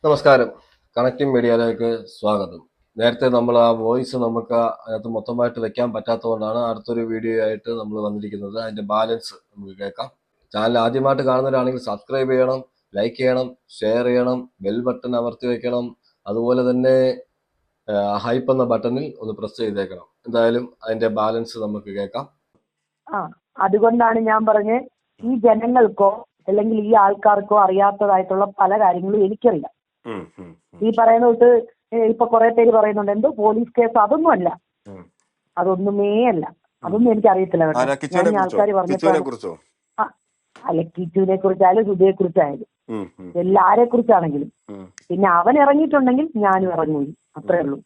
നമസ്കാരം. കണക്റ്റിംഗ് മീഡിയയിലേക്ക് സ്വാഗതം. നേരത്തെ നമ്മൾ ആ വോയിസ് നമുക്ക് അതിനകത്ത് മൊത്തമായിട്ട് വെക്കാൻ പറ്റാത്തതുകൊണ്ടാണ് അടുത്തൊരു വീഡിയോ ആയിട്ട് നമ്മൾ വന്നിരിക്കുന്നത്. അതിന്റെ ബാലൻസ് നമുക്ക് കേൾക്കാം. ചാനൽ ആദ്യമായിട്ട് കാണുന്നവരാണെങ്കിൽ സബ്സ്ക്രൈബ് ചെയ്യണം, ലൈക്ക് ചെയ്യണം, ഷെയർ ചെയ്യണം, ബെൽ ബട്ടൺ അമർത്തി വെക്കണം. അതുപോലെ തന്നെ ഹൈപ്പ് എന്ന ബട്ടണിൽ ഒന്ന് പ്രസ് ചെയ്തേക്കണം. എന്തായാലും അതിന്റെ ബാലൻസ് നമുക്ക് കേൾക്കാം. അതുകൊണ്ടാണ് ഞാൻ പറഞ്ഞത്, ഈ ജനങ്ങൾക്കോ അല്ലെങ്കിൽ ഈ ആൾക്കാർക്കോ അറിയാത്തതായിട്ടുള്ള പല കാര്യങ്ങളും എനിക്കറിയാം. ഈ പറയുന്ന തൊട്ട് ഇപ്പൊ കുറെ പേര് പറയുന്നുണ്ട് എന്തോ പോലീസ് കേസ്, അതൊന്നും അല്ല, അതൊന്നുമേ അല്ല, അതൊന്നും എനിക്ക് അറിയത്തില്ല കേട്ടോ. ഞാൻ ആൾക്കാർ പറഞ്ഞിട്ടാണ്. അല്ല, കിച്ചുവിനെ കുറിച്ചായാലും സുധിയെ കുറിച്ചായാലും എല്ലാരെ കുറിച്ചാണെങ്കിലും പിന്നെ അവൻ ഇറങ്ങിയിട്ടുണ്ടെങ്കിൽ ഞാനും ഇറങ്ങുകയും, അത്രേ ഉള്ളൂ.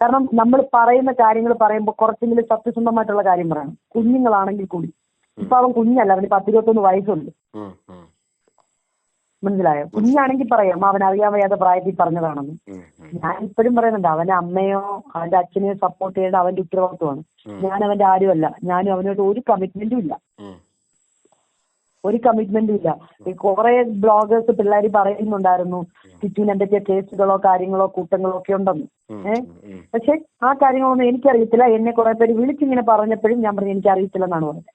കാരണം നമ്മൾ പറയുന്ന കാര്യങ്ങൾ പറയുമ്പോൾ കുറച്ചെങ്കിലും സത്യസന്ധമായിട്ടുള്ള കാര്യം പറയണം. കുഞ്ഞുങ്ങളാണെങ്കിൽ കൂടി, ഇപ്പൊ അവൻ കുഞ്ഞല്ല, അവന് 10-21 വയസ്സുണ്ട്, മനസ്സിലായോ? കുഞ്ഞാണെങ്കിൽ പറയാം അവൻ അറിയാൻ വയ്യാത്ത പ്രായത്തിൽ പറഞ്ഞതാണെന്ന്. ഞാൻ ഇപ്പോഴും പറയുന്നുണ്ട്, അവന്റെ അമ്മയോ അവന്റെ അച്ഛനെയോ സപ്പോർട്ട് ചെയ്യേണ്ട അവന്റെ ഉത്തരവാദിത്വമാണ്. ഞാൻ അവന്റെ ആരുമല്ല, ഞാനും അവനോട് ഒരു കമ്മിറ്റ്മെന്റും ഇല്ല, ഒരു കമ്മിറ്റ്മെന്റും ഇല്ല. കുറെ ബ്ലോഗേഴ്സ് പിള്ളേർ പറയുന്നുണ്ടായിരുന്നു കിച്ചുവിന് എന്തൊക്കെ കേസുകളോ കാര്യങ്ങളോ കൂട്ടങ്ങളോ ഒക്കെ ഉണ്ടെന്ന്. പക്ഷെ ആ കാര്യങ്ങളൊന്നും എനിക്കറിയത്തില്ല. എന്നെ കുറെ പേര് വിളിച്ചിങ്ങനെ പറഞ്ഞപ്പോഴും ഞാൻ പറഞ്ഞു എനിക്ക് അറിയത്തില്ലെന്നാണ് പറഞ്ഞത്.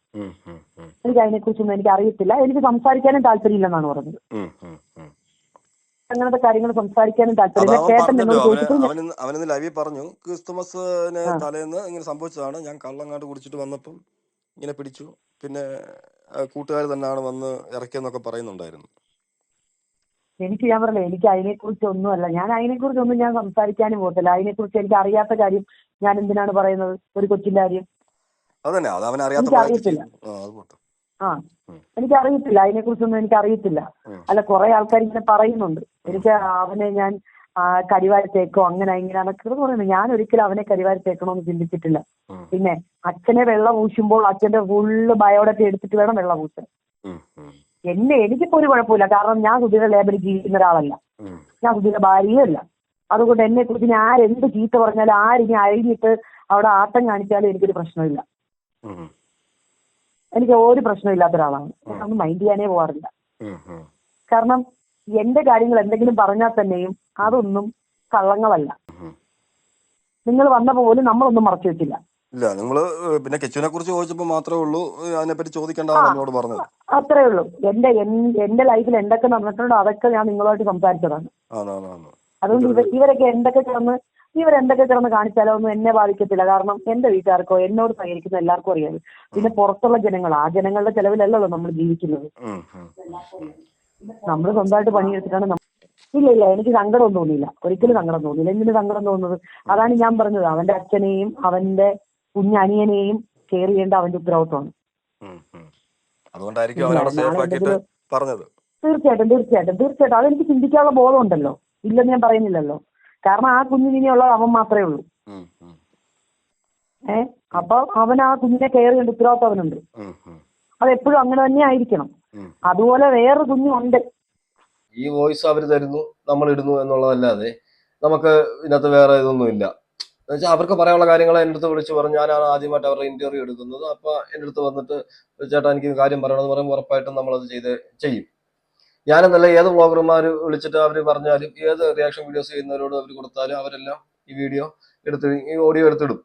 എനിക്ക് അതിനെക്കുറിച്ചൊന്നും എനിക്ക് അറിയത്തില്ല, എനിക്ക് സംസാരിക്കാനും താല്പര്യമില്ലെന്നാണ് പറഞ്ഞത്. അങ്ങനത്തെ കാര്യങ്ങൾ സംസാരിക്കാനും താല്പര്യമില്ല. ചേട്ടൻ എന്നോട് അവനെന്ന് ലൈവിൽ പറഞ്ഞു, ക്രിസ്തുമസിന് തലേന്ന് ഇങ്ങനെ സംഭവിച്ചതാണ്, ഞാൻ കള്ളങ്ങാണ്ട് കുടിച്ചിട്ട് വന്നപ്പം ഇങ്ങനെ പിടിച്ചു, പിന്നെ കൂട്ടുകാർ തന്നെയാണ് വന്ന് ഇറക്കിയെന്നൊക്കെ പറയുന്നുണ്ടായിരുന്നു. എനിക്ക് ഞാൻ പറഞ്ഞില്ല, എനിക്ക് അതിനെക്കുറിച്ച് ഒന്നുമല്ല, ഞാൻ അതിനെക്കുറിച്ചൊന്നും ഞാൻ സംസാരിക്കാനും പോകത്തില്ല. അതിനെക്കുറിച്ച് എനിക്ക് അറിയാത്ത കാര്യം ഞാൻ എന്തിനാണ് പറയുന്നത്? ഒരു കൊച്ചിന്റെ കാര്യം എനിക്കറിയത്തില്ല. എനിക്കറിയത്തില്ല, അതിനെക്കുറിച്ചൊന്നും എനിക്കറിയത്തില്ല. അല്ല, കുറെ ആൾക്കാർ ഇങ്ങനെ പറയുന്നുണ്ട് എനിക്ക് അവനെ ഞാൻ കരിവാരത്തേക്കോ അങ്ങനെ ഇങ്ങനെയാണൊക്കെ പറയുന്നത്. ഞാൻ ഒരിക്കലും അവനെ കരിവാരത്തേക്കണമെന്ന് ചിന്തിച്ചിട്ടില്ല. പിന്നെ അച്ഛനെ വെള്ളം പൂശുമ്പോൾ അച്ഛന്റെ ഫുള്ള് ബയോഡേറ്റ എടുത്തിട്ട് വേണം വെള്ളം പൂശാൻ. എനിക്കിപ്പോ ഒരു കുഴപ്പമില്ല, കാരണം ഞാൻ സുധിയുടെ ലേബലിൽ ജീവിക്കുന്ന ഒരാളല്ല, ഞാൻ സുധിയുടെ ഭാര്യയല്ല. അതുകൊണ്ട് എന്നെ കുറിച്ച് ഞാൻ ആരെന്ത് ചീത്ത പറഞ്ഞാലും ആരിനി അഴിഞ്ഞിട്ട് അവിടെ ആട്ടം കാണിച്ചാലും എനിക്കൊരു പ്രശ്നമില്ല. എനിക്ക് ഒരു പ്രശ്നമില്ലാത്ത ഒരാളാണ്. ഞാനൊന്നും മൈൻഡ് ചെയ്യാനേ പോകാറില്ല. കാരണം എന്റെ കാര്യങ്ങൾ എന്തെങ്കിലും പറഞ്ഞാൽ തന്നെയും അതൊന്നും കള്ളങ്ങളല്ല. നിങ്ങൾ വന്നപ്പോ പോലും നമ്മളൊന്നും മറച്ചു വെച്ചില്ല. ഇല്ല, നിങ്ങള് പിന്നെ കിച്ചുവിനെ കുറിച്ച് ചോദിച്ചപ്പോ മാത്രമേ ഉള്ളൂ അതിനെപ്പറ്റി ചോദിക്കേണ്ടതാണ് എന്നോട് പറഞ്ഞത്. അത്രേ ഉള്ളൂ. എന്റെ ലൈഫിൽ എന്തൊക്കെ നടന്നിട്ടുണ്ടോ അതൊക്കെ ഞാൻ നിങ്ങളുമായിട്ട് സംസാരിച്ചതാണ്. അതുകൊണ്ട് ഇവരെന്തൊക്കെ കിടന്ന് കാണിച്ചാലോ ഒന്നും എന്നെ ബാധിക്കത്തില്ല. കാരണം എന്റെ വീട്ടുകാർക്കോ എന്നോട് സഹകരിക്കുന്ന എല്ലാവർക്കും അറിയാം. പിന്നെ പുറത്തുള്ള ജനങ്ങൾ, ആ ജനങ്ങളുടെ ചെലവിലല്ലല്ലോ നമ്മൾ ജീവിക്കുന്നത്. നമ്മൾ സ്വന്തമായിട്ട് പണിയെടുത്തിട്ടാണ്. ഇല്ല, എനിക്ക് സങ്കടം തോന്നിയില്ല, ഒരിക്കലും സങ്കടം തോന്നിയില്ല. എന്തിനു സങ്കടം തോന്നുന്നത്? അതാണ് ഞാൻ പറഞ്ഞത്, അവന്റെ അച്ഛനെയും അവന്റെ കുഞ്ഞനിയനെയും കെയർ ചെയ്യേണ്ട അവന്റെ ഉത്തരവാദിത്വമാണ്. തീർച്ചയായിട്ടും അതെനിക്ക് ചിന്തിക്കാനുള്ള ബോധമുണ്ടല്ലോ, ഇല്ലെന്ന് ഞാൻ പറയുന്നില്ലല്ലോ. കാരണം ആ കുഞ്ഞിനിയുള്ളത് അവൻ മാത്രമേ ഉള്ളൂ. അപ്പൊ അവൻ ആ കുഞ്ഞിനെ കെയർ ചെയ്യേണ്ട ഉത്തരവാദിത്വം അവനുണ്ട്. അതെപ്പോഴും അങ്ങനെ തന്നെ ആയിരിക്കണം. അതുപോലെ വേറൊരു കുഞ്ഞുണ്ട്. ഈ വോയിസ് അവർ തരുന്നു, നമ്മൾ ഇടുന്നു എന്നുള്ളതല്ലാതെ നമുക്ക് ഇതിനകത്ത് വേറെ ഇതൊന്നും ഇല്ല. എന്നുവെച്ചാൽ അവർക്ക് പറയാനുള്ള കാര്യങ്ങൾ എൻ്റെ അടുത്ത് വിളിച്ച് പറഞ്ഞു. ഞാനാണ് ആദ്യമായിട്ട് അവരുടെ ഇന്റർവ്യൂ എടുക്കുന്നത്. അപ്പൊ എൻ്റെ അടുത്ത് വന്നിട്ട് ചേട്ടാ എനിക്ക് കാര്യം പറയണമെന്ന് പറയുമ്പോൾ ഉറപ്പായിട്ടും നമ്മളത് ചെയ്യും. ഞാനെന്നല്ല, ഏത് വ്ളോഗർമാർ വിളിച്ചിട്ട് അവർ പറഞ്ഞാലും, ഏത് റിയാക്ഷൻ വീഡിയോസ് ചെയ്യുന്നവരോട് അവർ കൊടുത്താലും അവരെല്ലാം ഈ ഓഡിയോ എടുത്തിടും.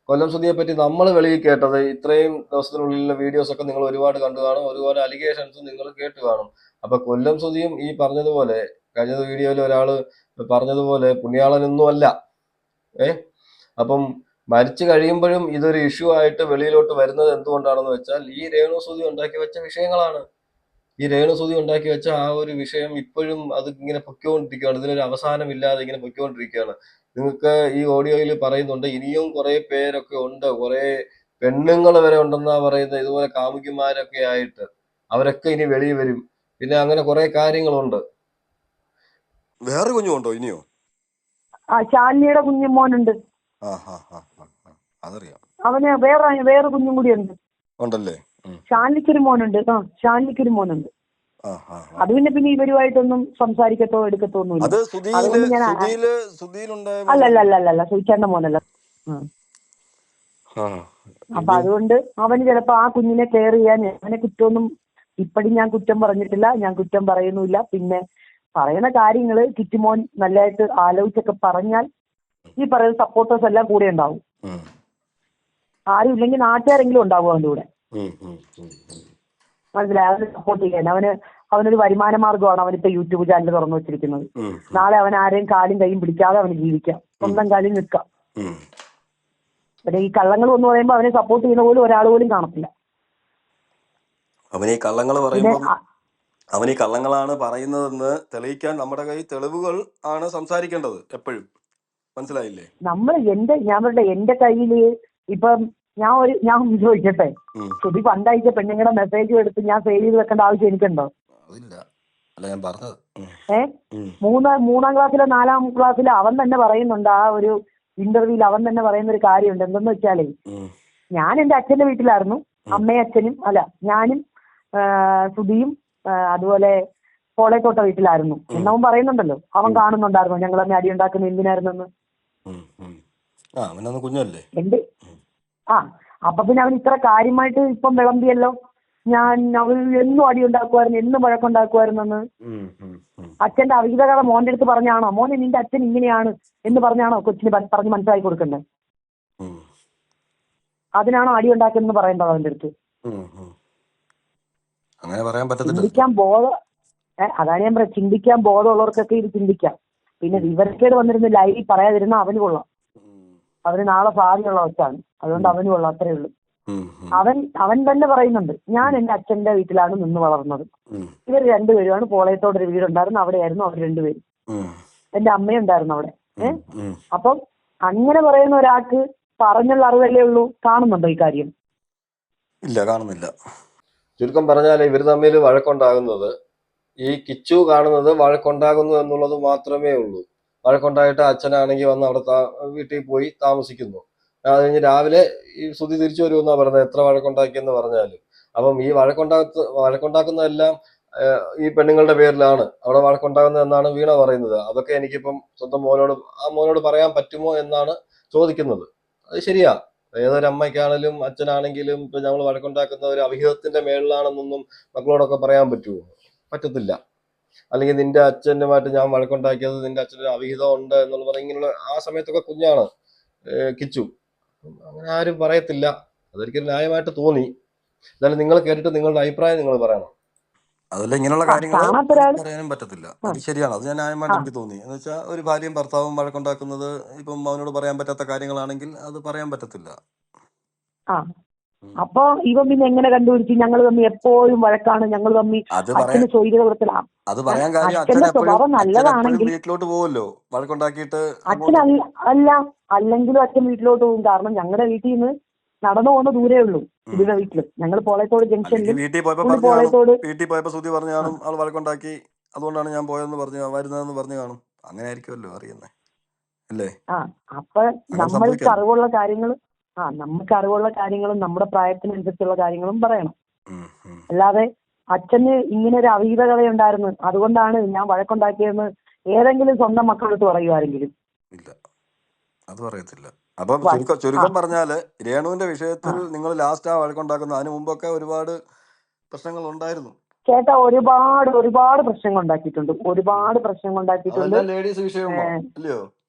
കൊല്ലം സുധിയെ പറ്റി നമ്മൾ വെളിയിൽ കേട്ടത്, ഇത്രയും ദിവസത്തിനുള്ളിലുള്ള വീഡിയോസ് ഒക്കെ നിങ്ങൾ ഒരുപാട് കണ്ടു കാണും, ഒരുപാട് അലിഗേഷൻസ് നിങ്ങൾ കേട്ട് കാണും. അപ്പൊ കൊല്ലം സുധിയും ഈ പറഞ്ഞതുപോലെ, കഴിഞ്ഞ വീഡിയോയിൽ ഒരാള് പറഞ്ഞതുപോലെ പുണ്യാളനൊന്നും അല്ല. അപ്പം മരിച്ചു കഴിയുമ്പോഴും ഇതൊരു ഇഷ്യൂ ആയിട്ട് വെളിയിലോട്ട് വരുന്നത് എന്തുകൊണ്ടാണെന്ന് വെച്ചാൽ ഈ രേണുസുതി ഉണ്ടാക്കി വെച്ച വിഷയങ്ങളാണ്. ഈ രേണുസുതി ഉണ്ടാക്കി വെച്ച ആ ഒരു വിഷയം ഇപ്പോഴും അത് ഇങ്ങനെ പൊയ്ക്കൊണ്ടിരിക്കുകയാണ്. ഇതിനൊരു അവസാനമില്ലാതെ ഇങ്ങനെ പൊയ്ക്കൊണ്ടിരിക്കുകയാണ്. നിങ്ങൾക്ക് ഈ ഓഡിയോയിൽ പറയുന്നുണ്ട്, ഇനിയും കുറെ പേരൊക്കെ ഉണ്ട്, കുറെ പെണ്ണുങ്ങൾ വരെ ഉണ്ടെന്നാ പറയുന്നത്, ഇതുപോലെ കാമുകിമാരൊക്കെ ആയിട്ട് അവരൊക്കെ ഇനി വെളിയിൽ വരും. പിന്നെ അങ്ങനെ കുറെ കാര്യങ്ങളുണ്ട്. വേറെ കുഞ്ഞുണ്ടോ ഇനിയോ? ശാലിനിയുടെ കുഞ്ഞുമോനുണ്ട്, അതറിയാം. അവന് വേറെ കുഞ്ഞും കൂടി ഉണ്ടല്ലേ? ശാലിനിക്കൊരു മോനുണ്ട്. ശാലിനിക്കൊരു മോനുണ്ട്. അത് പിന്നെ ഇവരുമായിട്ടൊന്നും സംസാരിക്കത്തോ എടുക്കത്തോ ഒന്നുമില്ല. അല്ലല്ല സുചേട്ടന്റെ മോനല്ല. അപ്പൊ അതുകൊണ്ട് അവന് ചിലപ്പോ ആ കുഞ്ഞിനെ കെയർ ചെയ്യാൻ അവനെ കുറ്റമൊന്നും ഇപ്പഴും ഞാൻ കുറ്റം പറഞ്ഞിട്ടില്ല, ഞാൻ കുറ്റം പറയുന്നുമില്ല. പിന്നെ പറയുന്ന കാര്യങ്ങള് കിറ്റുമോൻ നല്ലതായിട്ട് ആലോചിച്ചൊക്കെ പറഞ്ഞാൽ ഈ പറയുന്ന സപ്പോർട്ടേഴ്സ് എല്ലാം കൂടെ ഉണ്ടാവും. ആരും ഇല്ലെങ്കിൽ നാട്ടുകാരെങ്കിലും ഉണ്ടാവും അവൻ്റെ കൂടെ. മനസ്സിലായി? അവന് സപ്പോർട്ട് ചെയ്യാൻ അവനൊരു വരുമാന മാർഗ്ഗമാണ് അവനിപ്പോ യൂട്യൂബ് ചാനൽ തുറന്നു വെച്ചിരിക്കുന്നത്. നാളെ അവൻ ആരെയും കാലും കൈയും പിടിക്കാതെ അവന് ജീവിക്കാം, സ്വന്തം കാലിൽ നിൽക്കാം. പിന്നെ ഈ കള്ളങ്ങൾ എന്ന് പറയുമ്പോൾ അവനെ സപ്പോർട്ട് ചെയ്യുന്ന പോലും ഒരാൾ പോലും കാണത്തില്ല. അവൻ ഈ കള്ളങ്ങൾ പറയുമ്പോൾ അവൻ ഈ കള്ളങ്ങളാണ് പറയുന്നതെന്ന് തെളിയിക്കാൻ നമ്മുടെ കയ്യിൽ തെളിവുകൾ ആണ് സംസാരിക്കേണ്ടത് എപ്പോഴും. മനസ്സിലായില്ലേ? എന്റെ കയ്യില് ഇപ്പം ഞാൻ ചോദിക്കട്ടെ, ശ്രുതി പണ്ടയച്ച പെണ്ണുങ്ങളുടെ മെസ്സേജ് എടുത്ത് ഞാൻ സേവ് ചെയ്ത് വെക്കേണ്ട ആവശ്യം എനിക്കുണ്ടോ? മൂന്നാം ക്ലാസ്സിലോ 4ാം ക്ലാസ്സിലോ അവൻ തന്നെ പറയുന്നുണ്ട്, ആ ഒരു ഇന്റർവ്യൂവിൽ അവൻ തന്നെ പറയുന്ന ഒരു കാര്യമുണ്ട്. എന്തെന്ന് വെച്ചാലേ, ഞാൻ എന്റെ അച്ഛന്റെ വീട്ടിലായിരുന്നു, അമ്മയും അച്ഛനും ഞാനും ശ്രുതിയും അതുപോലെ കോളേത്തോട്ട വീട്ടിലായിരുന്നു എന്നവൻ പറയുന്നുണ്ടല്ലോ. അവൻ കാണുന്നുണ്ടായിരുന്നു ഞങ്ങൾ തന്നെ അടി ഉണ്ടാക്കുന്ന എന്തിനായിരുന്നെന്ന്. എന്റെ അപ്പൊ പിന്നെ അവൻ ഇത്ര കാര്യമായിട്ട് ഇപ്പം വിളമ്പിയല്ലോ. അവൻ എന്നും അടി ഉണ്ടാക്കുമായിരുന്നു, എന്നും വഴക്കുണ്ടാക്കുമായിരുന്നെന്ന്. അച്ഛന്റെ അവിഹിത കഥ മോന്റെ അടുത്ത് പറഞ്ഞാണോ, മോനെ നിന്റെ അച്ഛൻ ഇങ്ങനെയാണ് എന്ന് പറഞ്ഞാണോ കൊച്ചിന് പറഞ്ഞ് മനസ്സിലാക്കി കൊടുക്കണ്ടേ? അതിനാണോ അടി ഉണ്ടാക്കുന്നതെന്ന് പറയേണ്ടത് അവന്റെ അടുത്ത്? ചിന്തിക്കാൻ അതാണ് ഞാൻ പറയാം, ചിന്തിക്കാൻ ബോധമുള്ളവർക്കൊക്കെ ഇത് ചിന്തിക്കാം. പിന്നെ വിവരക്കേട് വന്നിരുന്ന ലൈവിൽ പറയാതിരുന്ന അവന് കൊള്ളാം. അവന് നാളെ ഭാവിയുള്ള അവസ്ഥയാണ്, അതുകൊണ്ട് അവന് കൊള്ളാം, അത്രേ ഉള്ളൂ. അവൻ തന്നെ പറയുന്നുണ്ട്, ഞാൻ എന്റെ അച്ഛന്റെ വീട്ടിലാണ് നിന്ന് വളർന്നത്. ഇവർ രണ്ടുപേരുമാണ്. പോളയത്തോടൊരു വീടുണ്ടായിരുന്നു, അവിടെയായിരുന്നു അവർ രണ്ടുപേരും. എന്റെ അമ്മയുണ്ടായിരുന്നു അവിടെ. അപ്പം അങ്ങനെ പറയുന്ന ഒരാൾക്ക് പറഞ്ഞുള്ള അറിവല്ലേ ഉള്ളൂ. കാണുന്നുണ്ടോ ഈ കാര്യം? ഇല്ല, കാണുന്നില്ല. ചുരുക്കം പറഞ്ഞാൽ ഇവർ തമ്മിൽ വഴക്കുണ്ടാകുന്നത്, ഈ കിച്ചു കാണുന്നത് വഴക്കുണ്ടാകുന്നു എന്നുള്ളത് മാത്രമേ ഉള്ളൂ. വഴക്കുണ്ടായിട്ട് അച്ഛനാണെങ്കിൽ വന്ന് അവിടെ വീട്ടിൽ പോയി താമസിക്കുന്നു. അത് കഴിഞ്ഞ് രാവിലെ ഈ ശ്രുതി തിരിച്ചു വരുമെന്നാ പറഞ്ഞത്, എത്ര വഴക്കുണ്ടാക്കിയെന്ന് പറഞ്ഞാലും. അപ്പം ഈ വഴക്കുണ്ടാക്കുന്നതെല്ലാം ഈ പെണ്ണുങ്ങളുടെ പേരിലാണ് അവിടെ വഴക്കുണ്ടാകുന്നത് എന്നാണ് വീണ പറയുന്നത്. അതൊക്കെ എനിക്കിപ്പം സ്വന്തം മോനോട് പറയാൻ പറ്റുമോ എന്നാണ് ചോദിക്കുന്നത്. അത് ശരിയാ, ഏതൊരു അമ്മയ്ക്കാണെങ്കിലും അച്ഛനാണെങ്കിലും ഇപ്പൊ ഞങ്ങൾ വഴക്കുണ്ടാക്കുന്ന ഒരു അവിഹിതത്തിന്റെ മേളിലാണെന്നൊന്നും മക്കളോടൊക്കെ പറയാൻ പറ്റുമോ? പറ്റത്തില്ല. അല്ലെങ്കിൽ നിന്റെ അച്ഛനുമായിട്ട് ഞാൻ വഴക്കുണ്ടാക്കിയത് നിന്റെ അച്ഛൻ്റെ അവിഹിതം ഉണ്ട് എന്നുള്ള പറഞ്ഞ ഇങ്ങനെയുള്ള ആ സമയത്തൊക്കെ കുഞ്ഞാണ് കിച്ചു. അങ്ങനെ ആരും പറയത്തില്ല. അതൊരിക്കലും ന്യായമായിട്ട് തോന്നി. എന്നാലും നിങ്ങൾ കേട്ടിട്ട് നിങ്ങളുടെ അഭിപ്രായം നിങ്ങൾ പറയണം. അതല്ല, ഇങ്ങനെയുള്ള കാര്യങ്ങൾ പറയാനും പറ്റത്തില്ല. അത് ശരിയാണ്, അത് ഞാൻ ന്യായമായിട്ട് എനിക്ക് തോന്നി. എന്ന് വെച്ചാൽ ഒരു ഭാര്യയും ഭർത്താവും വഴക്കുണ്ടാക്കുന്നത് ഇപ്പം അവനോട് പറയാൻ പറ്റാത്ത കാര്യങ്ങളാണെങ്കിൽ അത് പറയാൻ പറ്റത്തില്ല. അപ്പൊ ഇവൻ പിന്നെ എങ്ങനെ കണ്ടുപിടിച്ചു ഞങ്ങൾ തമ്മിൽ എപ്പോഴും വഴക്കാണ്, ഞങ്ങൾ തമ്മിൽ അച്ഛന് സ്വൈര്യത കൊടുത്തില്ല? അത് പറയാൻ കാര്യം അച്ഛന്റെ സ്വഭാവം നല്ലതാണെങ്കിൽ വീട്ടിലോട്ട് പോവല്ലോ വഴക്കുണ്ടാക്കിയിട്ട്. അല്ലെങ്കിലും അച്ഛൻ വീട്ടിലോട്ട് പോകും. കാരണം ഞങ്ങളുടെ വീട്ടിൽ നിന്ന് നടന്നു പോകുന്ന ദൂരേ ഉള്ളൂ ഇതിന്റെ വീട്ടില്. ഞങ്ങൾ പോളയത്തോട് ജംഗ്ഷനിൽ വീട്ടിൽ പോയപ്പോ ശ്രുതി പറഞ്ഞു കാണും ആൾ വഴക്കുണ്ടാക്കി, അതുകൊണ്ടാണ് ഞാൻ പോയെന്ന് പറഞ്ഞു വരുന്നതെന്ന് പറഞ്ഞു കാണും. അങ്ങനെ ആയിരിക്കുമല്ലോ അറിയുന്നേ, അല്ലേ? അപ്പൊ നമ്മൾക്ക് അറിവുള്ള കാര്യങ്ങളും നമ്മുടെ പ്രായത്തിനനുസരിച്ചുള്ള കാര്യങ്ങളും പറയണം. അല്ലാതെ അച്ഛന് ഇങ്ങനെ ഒരു അവിഹിത കഥയുണ്ടായിരുന്നു അതുകൊണ്ടാണ് ഞാൻ വഴക്കുണ്ടാക്കിയതെന്ന് ഏതെങ്കിലും സ്വന്തം മക്കളെടുത്ത് പറയുമാരെങ്കിലും? ഇല്ല, അത് പറയത്തില്ല. അപ്പൊ ചുരുക്കം പറഞ്ഞാല് രേണുവിന്റെ വിഷയത്തിൽ നിങ്ങൾ ലാസ്റ്റ് ആ വഴക്കുണ്ടാക്കുന്ന അതിനു മുമ്പൊക്കെ ഒരുപാട് പ്രശ്നങ്ങൾ ഉണ്ടായിരുന്നു ചേട്ടാ. ഒരുപാട് പ്രശ്നങ്ങൾ ഉണ്ടാക്കിയിട്ടുണ്ട്. ലേഡീസ്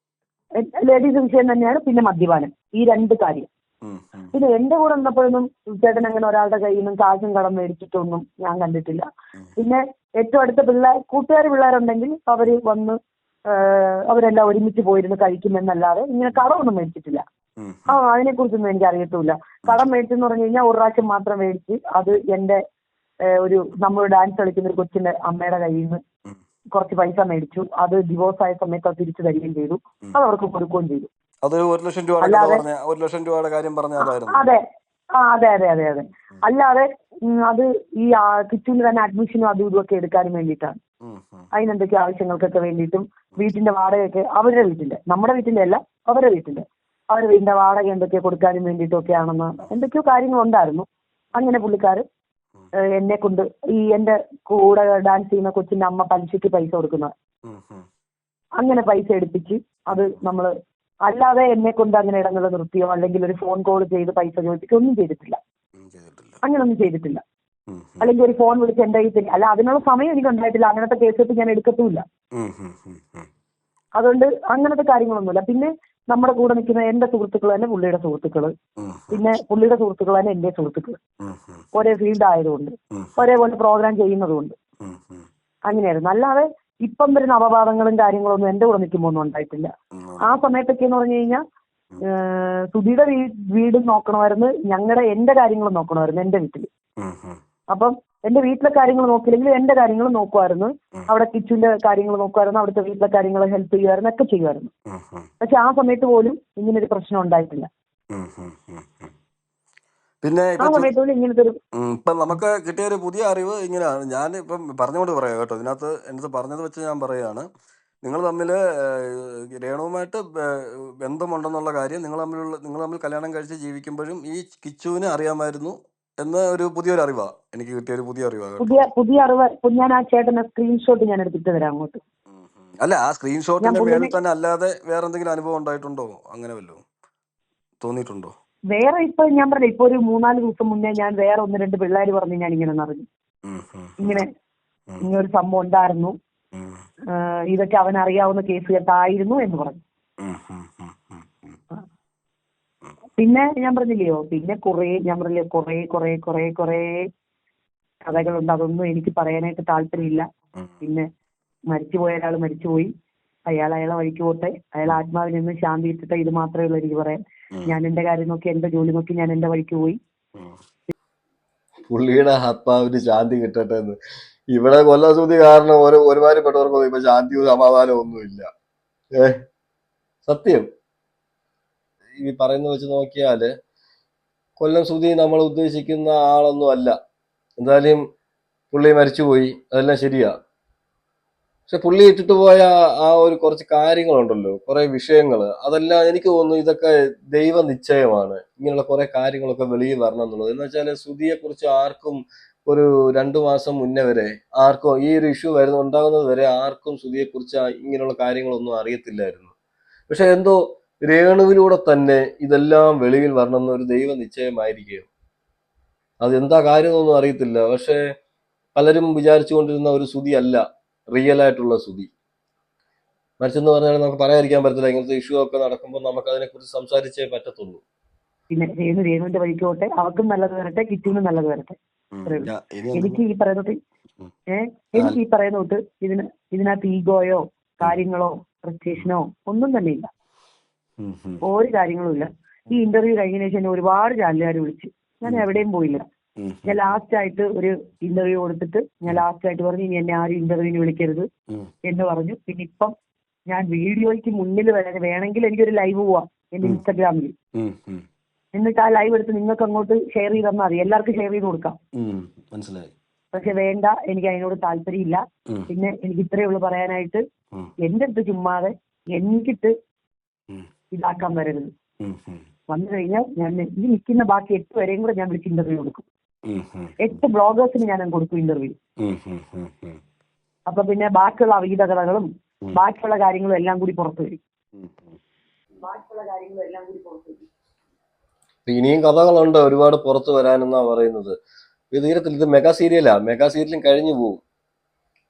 വിഷയം തന്നെയാണ്. പിന്നെ മദ്യപാനം, ഈ രണ്ട് കാര്യം. പിന്നെ എന്റെ കൂടെ വന്നപ്പോഴൊന്നും ചേട്ടൻ അങ്ങനെ ഒരാളുടെ കയ്യിൽ നിന്നും കാശും കടം മേടിച്ചിട്ടൊന്നും ഞാൻ കണ്ടിട്ടില്ല. പിന്നെ ഏറ്റവും അടുത്ത കൂട്ടുകാരുണ്ടെങ്കിൽ അവര് വന്ന് അവരെല്ലാം ഒരുമിച്ച് പോയിരുന്ന് കഴിക്കുമെന്നല്ലാതെ ഇങ്ങനെ കടമൊന്നും മേടിച്ചിട്ടില്ല. അതിനെ കുറിച്ചൊന്നും എനിക്ക് അറിയത്തുമില്ല. കടം മേടിച്ചെന്ന് പറഞ്ഞു കഴിഞ്ഞാൽ ഒരു പ്രാവശ്യം മാത്രം മേടിച്ച്, അത് എന്റെ നമ്മൾ ഡാൻസ് കളിക്കുന്ന ഒരു കൊച്ചിന്റെ അമ്മയുടെ കയ്യിൽ നിന്ന് കുറച്ച് പൈസ മേടിച്ചു. അത് ഡിവോഴ്സ് ആയ സമയത്ത് അത് തിരിച്ചു തരികയും ചെയ്തു. അത് അവർക്ക് കൊടുക്കുകയും ചെയ്തു. അതൊരു 1 ലക്ഷം രൂപയുടെ കാര്യം പറഞ്ഞതായിരുന്നു. അതെ. അല്ലാതെ അത് ഈ കിച്ചുവിന് തന്നെ അഡ്മിഷനും അതും ഇതുമൊക്കെ എടുക്കാനും വേണ്ടിയിട്ടാണ്. അതിനെന്തൊക്കെ ആവശ്യങ്ങൾക്കൊക്കെ വേണ്ടിയിട്ടും വീട്ടിന്റെ വാടകയൊക്കെ അവരുടെ വീട്ടിന്റെ, നമ്മുടെ വീട്ടിന്റെ അല്ല, അവരുടെ വീടിന്റെ വാടക എന്തൊക്കെയോ കൊടുക്കാനും വേണ്ടിയിട്ടൊക്കെ ആണെന്ന് എന്തൊക്കെയോ കാര്യങ്ങളുണ്ടായിരുന്നു. അങ്ങനെ പുള്ളിക്കാര് എന്നെ കൊണ്ട് എന്റെ കൂടെ ഡാൻസ് ചെയ്യുന്ന കൊച്ചിന്റെ അമ്മ പലിശയ്ക്ക് പൈസ കൊടുക്കുന്നത്, അങ്ങനെ പൈസ എടുപ്പിച്ച് അത് നമ്മള്, അല്ലാതെ എന്നെ കൊണ്ട് അങ്ങനെ ഇടങ്ങൾ നിർത്തിയോ അല്ലെങ്കിൽ ഒരു ഫോൺ കോൾ ചെയ്ത് പൈസ ചോദിച്ചിട്ടോ ഒന്നും ചെയ്തിട്ടില്ല. അങ്ങനൊന്നും ചെയ്തിട്ടില്ല. ഉം, ഉം, അല്ലെങ്കിൽ ഒരു ഫോൺ വിളിച്ച് എന്റെ കയ്യിൽ തരും. അല്ല, അതിനുള്ള സമയം എനിക്ക് ഉണ്ടായിട്ടില്ല. അങ്ങനത്തെ കേസെടുത്ത് ഞാൻ എടുക്കത്തുമില്ല. ഉം, ഉം, ഉം, ഉം, അതുകൊണ്ട് അങ്ങനത്തെ കാര്യങ്ങളൊന്നുമില്ല. പിന്നെ നമ്മുടെ കൂടെ നിൽക്കുന്ന എന്റെ സുഹൃത്തുക്കൾ തന്നെ പുള്ളിയുടെ സുഹൃത്തുക്കള്, ഉം, പിന്നെ പുള്ളിയുടെ സുഹൃത്തുക്കൾ തന്നെ എന്റെ സുഹൃത്തുക്കൾ. ഉം, ഉം, ഒരേ ഫീൽഡ് ആയതുകൊണ്ട്, ഉം, ഒരേപോലെ പ്രോഗ്രാം ചെയ്യുന്നതുകൊണ്ട് ഉം, ഉം, അങ്ങനെയായിരുന്നു. അല്ലാതെ ഇപ്പം വരുന്ന അപവാദങ്ങളും കാര്യങ്ങളൊന്നും എന്റെ കൂടെ നിൽക്കുമ്പോൾ ഒന്നും ഉണ്ടായിട്ടില്ല. ഉം, ആ സമയത്തൊക്കെ എന്ന് പറഞ്ഞു കഴിഞ്ഞാൽ സുധിയുടെ വീടും നോക്കണമായിരുന്നു, എന്റെ കാര്യങ്ങളും നോക്കണമായിരുന്നു എന്റെ വീട്ടിൽ. ഉം, ഉം, അപ്പം എന്റെ വീട്ടിലെ കാര്യങ്ങൾ നോക്കിയില്ലെങ്കിൽ എന്റെ കാര്യങ്ങൾ നോക്കുമായിരുന്നു. ഉം. അവിടെ കിച്ചന്റെ കാര്യങ്ങൾ നോക്കുമായിരുന്നു, അവിടുത്തെ വീട്ടിലെ കാര്യങ്ങൾ ഹെൽപ്പ് ചെയ്യുമായിരുന്നു, ഒക്കെ ചെയ്യുമായിരുന്നു. ഉം, ഉം, പക്ഷെ ആ സമയത്ത് പോലും ഇങ്ങനൊരു പ്രശ്നം ഉണ്ടായിട്ടില്ല. ഉം, ഉം, ഉം, ഉം. പിന്നെ ആ സമയത്ത് പോലും ഇങ്ങനത്തെ ഒരു ഇപ്പം നമുക്ക് കിട്ടിയ ഒരു പുതിയ അറിവ് ഇങ്ങനെയാണ്. ഞാൻ ഇപ്പം പറഞ്ഞുകൊണ്ട് പറയാം കേട്ടോ. ഇതിനകത്ത് എൻ്റെ പറഞ്ഞത് വെച്ച് ഞാൻ പറയുകയാണ്. നിങ്ങൾ തമ്മിൽ രേണുവുമായിട്ട് ബന്ധമുണ്ടെന്നുള്ള കാര്യം നിങ്ങൾ തമ്മിൽ കല്യാണം കഴിച്ച് ജീവിക്കുമ്പോഴും ഈ കിച്ചുവിനെ അറിയാമായിരുന്നു എന്ന ഒരു പുതിയൊരു അറിവാണ് എനിക്ക് കിട്ടിയ ഒരു പുതിയ അറിവാണ് കേട്ടോ. പുതിയ അറിവ്. ഞാൻ ആ ചേട്ടന്റെ സ്ക്രീൻഷോട്ട് ഞാൻ എടുത്തിട്ട് തരാം അങ്ങോട്ട്. അല്ല, ആ ഞാൻ സ്ക്രീൻഷോട്ടിന്റെ പുള്ളിനെ മേളിൽ തന്നെ അല്ലാതെ വേറെ എന്തെങ്കിലും അനുഭവം ഉണ്ടായിട്ടുണ്ടോ? അങ്ങനെ വല്ലതും തോന്നിയിട്ടുണ്ടോ? വേറെ ഇപ്പൊ ഞാൻ പറഞ്ഞ ഇപ്പൊ ഒരു 3-4 ദിവസം മുന്നേ ഞാൻ വേറെ 1-2 പിള്ളേർ പറഞ്ഞ് ഞാൻ ഇങ്ങനെ അറിഞ്ഞു, ഉം, ഉം, ഇങ്ങനെ ഉം, ഇങ്ങനൊരു സംഭവം ഉണ്ടായിരുന്നു, ഉം, ഇതൊക്കെ അവനറിയാവുന്ന കേസ് കേട്ടായിരുന്നു എന്ന് പറഞ്ഞു. ഉം, ഉം, ഉം, ഉം, ഉം, പിന്നെ ഞാൻ പറഞ്ഞില്ലയോ, പിന്നെ ഞാൻ പറഞ്ഞില്ലേ കുറെ കഥകളുണ്ട്. അതൊന്നും എനിക്ക് പറയാനായിട്ട് താല്പര്യമില്ല. ഉം. പിന്നെ മരിച്ചുപോയ ഒരാൾ മരിച്ചുപോയി, അയാളെ വഴിക്ക് പോട്ടെ, അയാൾ ആത്മാവിൽ നിന്ന് ശാന്തി ഇട്ടിട്ട്. ഇത് മാത്രമേ ഉള്ളൂ എനിക്ക് പറയാൻ. ഞാൻ എന്റെ കാര്യം നോക്കി, എന്റെ ജോലി നോക്കി ഞാൻ എന്റെ വഴിക്ക് പോയി. പുള്ളിയുടെ ആത്മാവിന് ശാന്തി കിട്ടട്ടെ എന്ന്. ഇവിടെ കൊല്ലസൂതി കാരണം ഒരുമാതിരിപ്പെട്ടവർക്കൊന്നും ഇപ്പൊ ശാന്തിയും സമാധാനവും ഒന്നുമില്ല. സത്യം ഈ പറയുന്ന വെച്ച് നോക്കിയാല് കൊല്ലം സുധി നമ്മൾ ഉദ്ദേശിക്കുന്ന ആളൊന്നും അല്ല. എന്തായാലും പുള്ളി മരിച്ചുപോയി, അതെല്ലാം ശരിയാ. പക്ഷെ പുള്ളി ഇട്ടിട്ട് പോയ ആ ഒരു കുറച്ച് കാര്യങ്ങളുണ്ടല്ലോ, കുറെ വിഷയങ്ങൾ, അതെല്ലാം എനിക്ക് തോന്നുന്നു ഇതൊക്കെ ദൈവ നിശ്ചയമാണ്. ഇങ്ങനെയുള്ള കുറെ കാര്യങ്ങളൊക്കെ വെളിയിൽ വരണം എന്നുള്ളത്. എന്ന് വെച്ചാൽ സുധിയെ കുറിച്ച് ആർക്കും ഒരു 2 മാസം മുന്നേ വരെ ആർക്കും ഈ ഒരു ഇഷ്യൂ ഉണ്ടാകുന്നത് വരെ ആർക്കും സുധിയെ കുറിച്ച് ഇങ്ങനെയുള്ള കാര്യങ്ങളൊന്നും അറിയത്തില്ലായിരുന്നു. പക്ഷെ എന്തോ രേണുവിലൂടെ തന്നെ ഇതെല്ലാം വെളിയിൽ വരണം എന്നൊരു ദൈവ നിശ്ചയമായിരിക്കും. അതെന്താ കാര്യമൊന്നും അറിയത്തില്ല. പക്ഷെ പലരും വിചാരിച്ചുകൊണ്ടിരുന്ന ഒരു സുധി അല്ല റിയൽ ആയിട്ടുള്ള സുധി. മരിച്ചെന്ന് പറഞ്ഞാൽ നമുക്ക് പറയാതിരിക്കാൻ പറ്റത്തില്ല. ഇങ്ങനത്തെ ഇഷ്യൂ ഒക്കെ നടക്കുമ്പോൾ നമുക്ക് അതിനെ കുറിച്ച് സംസാരിച്ചേ പറ്റത്തുള്ളൂ. പിന്നെ രേണുവിന്റെ വഴിക്ക് പോട്ടെ, അവർക്കും നല്ലത് വരട്ടെ, കിറ്റുവിനും നല്ലത് വരട്ടെ. എനിക്ക് ഈ പറയുന്നത് എനിക്ക് ഈ പറയുന്ന തൊട്ട് ഇതിനകത്ത് ഈഗോയോ കാര്യങ്ങളോ ഫ്രസ്ട്രേഷനോ ഒന്നും തന്നെ ഇല്ല. ഒരു കാര്യങ്ങളും ഇല്ല. ഈ ഇന്റർവ്യൂ കഴിഞ്ഞതിന് ശേഷം എന്നെ ഒരുപാട് ചാനലുകാർ വിളിച്ചു. ഞാൻ എവിടെയും പോയില്ല. ഞാൻ ലാസ്റ്റ് ആയിട്ട് ഒരു ഇന്റർവ്യൂ കൊടുത്തിട്ട് ഞാൻ ലാസ്റ്റ് ആയിട്ട് പറഞ്ഞു, ഇനി എന്നെ ആരും ഇന്റർവ്യൂവിന് വിളിക്കരുത് എന്ന് പറഞ്ഞു. പിന്നെ ഇപ്പം ഞാൻ വീഡിയോയ്ക്ക് മുന്നിൽ വേണമെങ്കിൽ എനിക്കൊരു ലൈവ് പോവാം എന്റെ ഇൻസ്റ്റാഗ്രാമിൽ. എന്നിട്ട് ആ ലൈവ് എടുത്ത് നിങ്ങൾക്ക് അങ്ങോട്ട് ഷെയർ ചെയ്ത് തന്നാൽ മതി, എല്ലാവർക്കും ഷെയർ ചെയ്ത് കൊടുക്കാം. മനസ്സിലായി. പക്ഷെ വേണ്ട, എനിക്ക് അതിനോട് താല്പര്യമില്ല. പിന്നെ എനിക്ക് ഇത്രയേ ഉള്ളൂ പറയാനായിട്ട്. എന്റെ അടുത്ത് ചുമ്മാതെ എനിക്കിട്ട് ഇതാക്കാൻ വരരുത്. വന്നു കഴിഞ്ഞാൽ ഞാൻ ഈ നിൽക്കുന്ന ബാക്കി 8 പേരെയും കൂടെ ഞാൻ വിളിച്ച് ഇന്റർവ്യൂ കൊടുക്കും. 8 ബ്ലോഗേഴ്സിന് ഞാൻ കൊടുക്കും ഇന്റർവ്യൂ. അപ്പൊ പിന്നെ ബാക്കിയുള്ള അവീത കഥകളും ബാക്കിയുള്ള കാര്യങ്ങളും എല്ലാം കൂടി പുറത്തു വരും. ഇനിയും കഥകളുണ്ട് ഒരുപാട് പുറത്തു വരാനെന്നാ പറയുന്നത്. ഇത് തീരത്തില്ല. ഇത് മെഗാ സീരിയലാ. മെഗാ സീരിയലും കഴിഞ്ഞു പോകും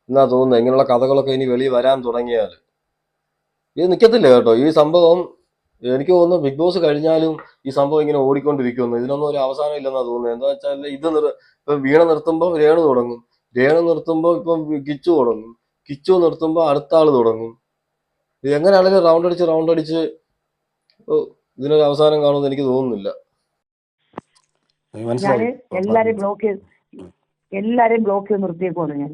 എന്നാ തോന്നുന്നത്. ഇങ്ങനെയുള്ള കഥകളൊക്കെ ഇനി വെളി വരാൻ തുടങ്ങിയാൽ ഇത് നിൽക്കത്തില്ല കേട്ടോ. ഈ സംഭവം എനിക്ക് തോന്നുന്നു ബിഗ് ബോസ് കഴിഞ്ഞാലും ഈ സംഭവം ഇങ്ങനെ ഓടിക്കൊണ്ടിരിക്കുന്നു. ഇതിനൊന്നും ഒരു അവസാനം ഇല്ലെന്നാ തോന്നുന്നത്. എന്താ വെച്ചാൽ ഇപ്പൊ വീണ നിർത്തുമ്പോൾ രേണു തുടങ്ങും, രേണു നിർത്തുമ്പോൾ ഇപ്പം കിച്ചു തുടങ്ങും, കിച്ചു നിർത്തുമ്പോൾ അടുത്ത ആള് തുടങ്ങും. ഇത് എങ്ങനെയാണെങ്കിലും റൗണ്ട് അടിച്ച് ഇതിനൊരു അവസാനം കാണുമെന്ന് എനിക്ക് തോന്നുന്നില്ല. ഞാൻ എല്ലാരെയും ബ്ലോക്ക് ചെയ്ത് നിർത്തിയേക്കുവാണ് ഞാൻ.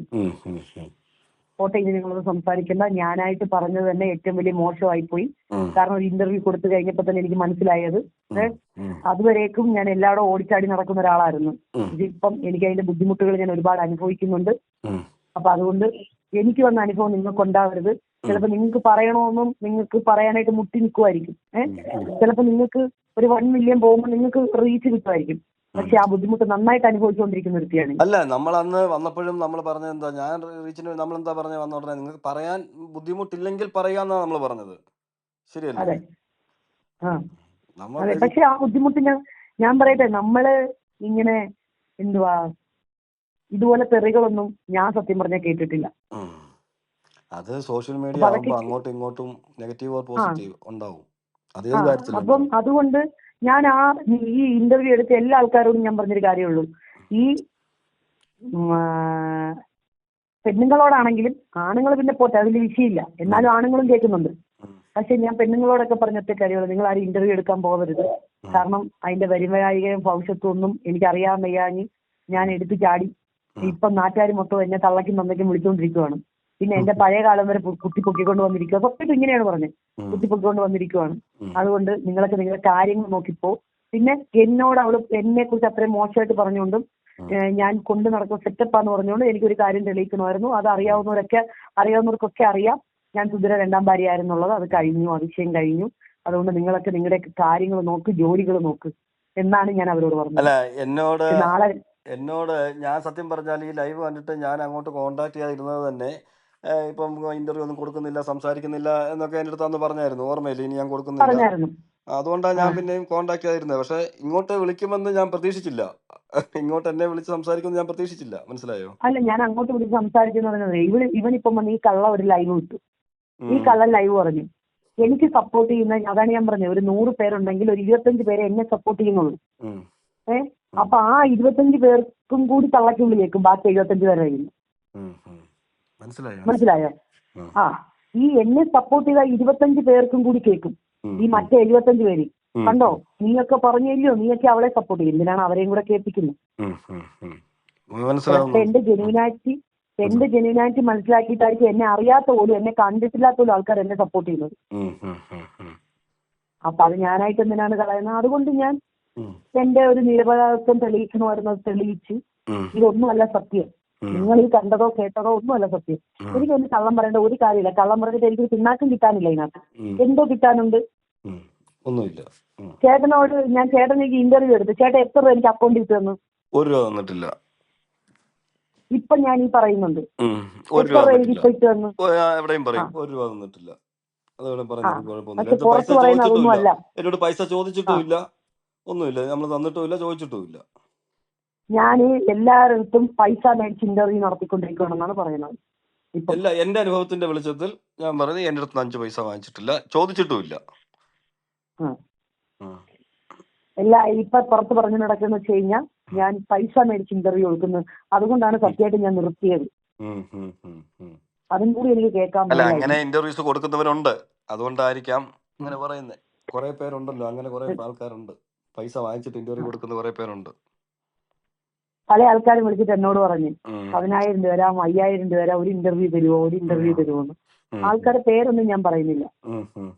പോട്ടെ, ഇനി നിങ്ങളൊന്ന് സംസാരിക്കേണ്ട. ഞാനായിട്ട് പറഞ്ഞത് തന്നെ ഏറ്റവും വലിയ മോശമായി പോയി. കാരണം ഒരു ഇന്റർവ്യൂ കൊടുത്തു കഴിഞ്ഞപ്പോ തന്നെ എനിക്ക് മനസ്സിലായത്, അതുവരേക്കും ഞാൻ എല്ലായിടും ഓടിച്ചാടി നടക്കുന്ന ഒരാളായിരുന്നു. ഇതിപ്പം എനിക്ക് അതിന്റെ ബുദ്ധിമുട്ടുകൾ ഞാൻ ഒരുപാട് അനുഭവിക്കുന്നുണ്ട്. അപ്പൊ അതുകൊണ്ട് എനിക്ക് വന്ന അനുഭവം നിങ്ങൾക്ക് ഉണ്ടാവരുത്. ചിലപ്പോൾ നിങ്ങൾക്ക് പറയണമെന്നും നിങ്ങൾക്ക് പറയാനായിട്ട് മുട്ടി നിൽക്കുമായിരിക്കും. ചിലപ്പോൾ നിങ്ങൾക്ക് ഒരു 1 മില്യൺ പോകുമ്പോൾ നിങ്ങൾക്ക് റീച്ച് കിട്ടുമായിരിക്കും. പക്ഷെ ആ ബുദ്ധിമുട്ട് നന്നായിട്ട് അനുഭവിച്ചുകൊണ്ടിരിക്കുന്ന വ്യക്തിയാണ്. അല്ല, നമ്മൾ അന്ന് വന്നപ്പോഴും നമ്മൾ പറഞ്ഞത് എന്താ, ഞാൻ റീച്ചിന് നമ്മൾ എന്താ പറഞ്ഞ വന്ന ഉടനെ നിങ്ങൾക്ക് പറയാൻ ബുദ്ധിമുട്ടില്ലെങ്കിൽ പറയാന്നാ നമ്മൾ പറഞ്ഞത്. ശരിയല്ലേ? അതെ, അതെ. പക്ഷെ ആ ബുദ്ധിമുട്ട് ഞാൻ പറയട്ടെ, നമ്മള് ഇങ്ങനെ എന്തുവാ ഇതുപോലെ തെറികളൊന്നും ഞാൻ സത്യം പറഞ്ഞാൽ കേട്ടിട്ടില്ല. ഉം. അത് സോഷ്യൽ മീഡിയ അപ്പൊ അതൊക്കെ ആകുമ്പോൾ അങ്ങോട്ടും ഇങ്ങോട്ടും നെഗറ്റീവ് ഓർ ആ പോസിറ്റീവ് ഉണ്ടാവും. അത് ആ ഏത് കാര്യത്തിലും അപ്പം ഉണ്ടാവും. അതുകൊണ്ട് ഞാൻ ഈ ഇന്റർവ്യൂ എടുത്ത എല്ലാ ആൾക്കാരോടും ഞാൻ പറഞ്ഞൊരു കാര്യമുള്ളൂ. ഈ ഉം, ആ, പെണ്ണുങ്ങളോടാണെങ്കിലും ആണുങ്ങൾ പിന്നെ പോട്ടെ, അതിൽ വിഷയമില്ല, എന്നാലും ആണുങ്ങളും കേൾക്കുന്നുണ്ട്. ഉം. പക്ഷെ ഞാൻ പെണ്ണുങ്ങളോടൊക്കെ പറഞ്ഞൊറ്റ കാര്യമുള്ളൂ, നിങ്ങൾ ആരും ഇന്റർവ്യൂ എടുക്കാൻ പോകരുത്. കാരണം അതിന്റെ വരുമായികയും ഭവിഷ്യത്തും ഒന്നും എനിക്കറിയാൻ വയ്യാഞ്ഞ് ഞാൻ എടുത്തു ചാടി. ഇപ്പം നാട്ടുകാർ മൊത്തം എന്നെ തള്ളക്കും തന്നയ്ക്കും വിളിച്ചുകൊണ്ടിരിക്കുവാണ്. പിന്നെ എന്റെ പഴയ കാലം വരെ കുത്തിപ്പൊക്കിക്കൊണ്ട് വന്നിരിക്കുക. സത്യത്തിൽ ഇങ്ങനെയാണ് പറഞ്ഞത്, കുത്തിപ്പൊക്കിക്കൊണ്ട് വന്നിരിക്കുവാണ്. അതുകൊണ്ട് നിങ്ങളൊക്കെ നിങ്ങളുടെ കാര്യങ്ങൾ നോക്കിപ്പോ. പിന്നെ എന്നോട് അവള് എന്നെ കുറിച്ച് അത്രയും മോശമായിട്ട് പറഞ്ഞുകൊണ്ടും ഞാൻ കൊണ്ടു നടക്കുന്ന സെറ്റപ്പാന്ന് പറഞ്ഞുകൊണ്ട് എനിക്കൊരു കാര്യം തെളിയിക്കണമായിരുന്നു. അത് അറിയാവുന്നവർക്കൊക്കെ അറിയാം, ഞാൻ സുധീര രണ്ടാം ഭാര്യയായിരുന്നുള്ളത്. അത് കഴിഞ്ഞു, ആ വിഷയം കഴിഞ്ഞു. അതുകൊണ്ട് നിങ്ങളൊക്കെ നിങ്ങളുടെ കാര്യങ്ങൾ നോക്ക്, ജോലികൾ നോക്ക് എന്നാണ് ഞാൻ അവരോട് പറഞ്ഞത്. അല്ല, എന്നോട് നാളെ ഞാൻ സത്യം പറഞ്ഞാൽ ഈ ലൈവ് കണ്ടിട്ട് ഞാൻ അങ്ങോട്ട് കോൺടാക്ട് ചെയ്യാതിരുന്നത് തന്നെ ഇപ്പം ഇന്റർവ്യൂ ഒന്നും കൊടുക്കുന്നില്ല, സംസാരിക്കുന്നില്ല എന്നൊക്കെ എൻ്റെ അടുത്ത് അന്ന് പറഞ്ഞായിരുന്നു. ഓർമ്മയില്ല? ഇനി ഞാൻ കൊടുക്കുന്നില്ല, പറഞ്ഞായിരുന്നു. അതുകൊണ്ടാണ് ഞാൻ പിന്നെയും കോൺടാക്ട് ചെയ്യാതിരുന്നത്. പക്ഷെ ഇങ്ങോട്ട് വിളിക്കുമെന്ന് ഞാൻ പ്രതീക്ഷിച്ചില്ല. ഇങ്ങോട്ട് എന്നെ വിളിച്ച് സംസാരിക്കുമെന്ന് ഞാൻ പ്രതീക്ഷിച്ചില്ല. മനസ്സിലായോ? അല്ല, ഞാൻ അങ്ങോട്ട് വിളിച്ച് സംസാരിച്ചെന്ന് പറഞ്ഞത് ഇവനിപ്പം വന്ന് ഈ കള്ള ഒരു ലൈവ് വിട്ടു. ഈ കള്ളൻ ലൈവ് പറഞ്ഞു എനിക്ക് സപ്പോർട്ട് ചെയ്യുന്ന, അതാണ് ഞാൻ പറഞ്ഞത്, ഒരു 100 പേരുണ്ടെങ്കിൽ ഒരു 25 പേരെ എന്നെ സപ്പോർട്ട് ചെയ്യുന്നുള്ളൂ. അപ്പൊ ആ 25 പേർക്കും കൂടി തള്ളക്കുള്ളിൽ കേൾക്കും ബാക്കി 75 പേരെ കഴിയുന്നു. മനസ്സിലായോ? ആ, ഈ എന്നെ സപ്പോർട്ട് ചെയ്ത 25 പേർക്കും കൂടി കേൾക്കും ഈ മറ്റേ 75 പേര്. കണ്ടോ, നീയൊക്കെ പറഞ്ഞില്ലയോ, നീയൊക്കെ അവളെ സപ്പോർട്ട് ചെയ്യും, എന്തിനാണ് അവരെയും കൂടെ കേൾപ്പിക്കുന്നത്? എന്റെ ജെന്യൂനാലിറ്റി മനസ്സിലാക്കിയിട്ടായിരിക്കും എന്നെ അറിയാത്ത പോലും, എന്നെ കണ്ടിട്ടില്ലാത്ത പോലും ആൾക്കാർ എന്നെ സപ്പോർട്ട് ചെയ്യുന്നത്. അപ്പൊ അത് ഞാനായിട്ട് എന്തിനാണ് കളയുന്നത്? അതുകൊണ്ട് ഞാൻ എന്റെ ഒരു നിരപരാധിത്വം തെളിയിക്കണമായിരുന്നു, അത് തെളിയിച്ച്. ഇതൊന്നുമല്ല സത്യം, നിങ്ങൾ ഈ കണ്ടതോ കേട്ടതോ ഒന്നുമല്ല സത്യം. എനിക്കൊന്ന് കള്ളം പറയേണ്ട ഒരു കാര്യമില്ല. കള്ളം പറഞ്ഞിട്ട് എനിക്ക് പിന്നാക്കം കിട്ടാനില്ല ഇതിനകത്ത്. എന്തോ കിട്ടാനുണ്ട്? ഒന്നുമില്ല. ചേട്ടനേക്ക് ഇന്റർവ്യൂ എടുത്തു, ചേട്ടൻ എത്ര രൂപ എനിക്ക് അക്കൗണ്ടിൽ ഇട്ട് തന്നു? 1 രൂപ തന്നിട്ടില്ല. ഇപ്പൊ ഞാൻ ഈ പറയുന്നുണ്ട്, 1 എത്ര രൂപ രൂപ എനിക്ക് ഇപ്പൊ ഇട്ട് തന്നു? എവിടെയും പറയും 1 രൂപ തന്നിട്ടില്ല. അതോടെ പറഞ്ഞു, കുഴപ്പമൊന്നുമില്ല. പക്ഷെ പുറത്ത് പറയുന്ന അതൊന്നും അല്ല. എന്നോട് പൈസ ചോദിച്ചിട്ടുമില്ല, ഒന്നുമില്ല, നമ്മൾ തന്നിട്ടുമില്ല, ചോദിച്ചിട്ടുമില്ല. ഞാൻ എല്ലായിടത്തും പൈസ മേടിച്ച് ഇന്റർവ്യൂ നടത്തിക്കൊണ്ടിരിക്കുകയാണെന്നാണ് പറയുന്നത്. ഇല്ല, എന്റെ അനുഭവത്തിന്റെ വെളിച്ചത്തിൽ ഞാൻ പറഞ്ഞത് എന്റെ അടുത്ത് 5 പൈസ വാങ്ങിച്ചിട്ടില്ല, ചോദിച്ചിട്ടുമില്ല. ഇപ്പൊ പുറത്ത് പറഞ്ഞു നടക്കുന്ന വെച്ച് കഴിഞ്ഞാൽ ഞാൻ പൈസ മേടിച്ച് ഇന്റർവ്യൂ കൊടുക്കുന്നത്. അതുകൊണ്ടാണ് സത്യമായിട്ട് ഞാൻ നിർത്തിയത്. അതും കൂടി എനിക്ക് കേൾക്കാൻ. അല്ല, അങ്ങനെ ഇന്റർവ്യൂസ് കൊടുക്കുന്നവരുണ്ട്, അതുകൊണ്ടായിരിക്കാം അങ്ങനെ പറയുന്നത്. കുറെ പേരുണ്ടല്ലോ അങ്ങനെ, കുറെ ആൾക്കാരുണ്ട് പൈസ വാങ്ങിച്ചിട്ട് ഇന്റർവ്യൂ കൊടുക്കുന്ന കുറെ പേരുണ്ട്. പല ആൾക്കാരും വിളിച്ചിട്ട് എന്നോട് പറഞ്ഞു 10,000 രൂപ തരാം, 5,000 രൂപ തരാം, ഒരു ഇന്റർവ്യൂ തരുമോ എന്ന്. ആൾക്കാരുടെ പേരൊന്നും ഞാൻ പറയുന്നില്ല.